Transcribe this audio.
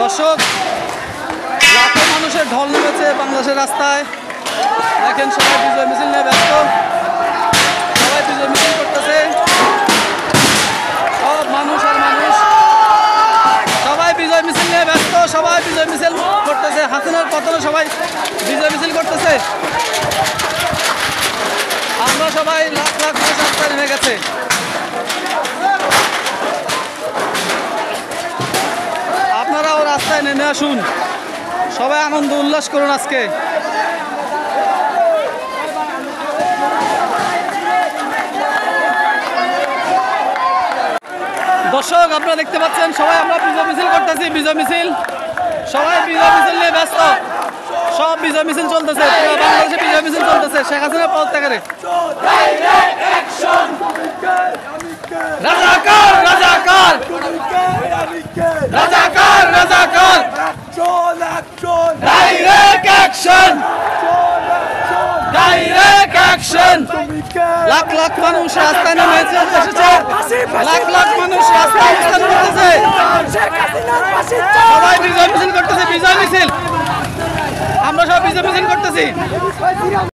দর্শক, লাখো মানুষের ঢল নেমেছে বাংলাদেশের রাস্তায়। দেখেন সবাই বিজয় মিছিল নিয়ে ব্যস্ত, সবাই বিজয় মিছিল করতেছে। সব মানুষ আর মানুষ, সবাই বিজয় মিছিল নিয়ে ব্যস্ত, সবাই বিজয় মিছিল করতেছে। হাসিনার পতনে সবাই বিজয় মিছিল করতেছে। আমরা সবাই লাখ লাখ মানুষ রাস্তায় নেমে গেছে। আপনারাও রাস্তায় নেমে আসুন, সবাই আনন্দ উল্লাস করুন আজকে। দর্শক, আপনারা দেখতে পাচ্ছেন সবাই আমরা বিজয় মিছিল করতেছি। বিজয় মিছিল, সবাই বিজয় মিছিল নিয়ে ব্যস্ত, সব বিজয় মিছিল চলতেছে। পুরো বাংলাদেশে বিজয় মিছিল চলতেছে শেখ হাসিনার পদত্যাগের। রাজাকার রাজাকার রাজাকার রাজাকার, direct action, direct action. Lakh lakh মানুষ রাস্তায় নেমে এসেছে, লাখ লাখ মানুষ রাস্তায় অবস্থান করতেছে। সবাই বিজয় মিছিল করতেছে, বিজয় মিছিল। আমরা সব বিজয় মিছিল করতেছি।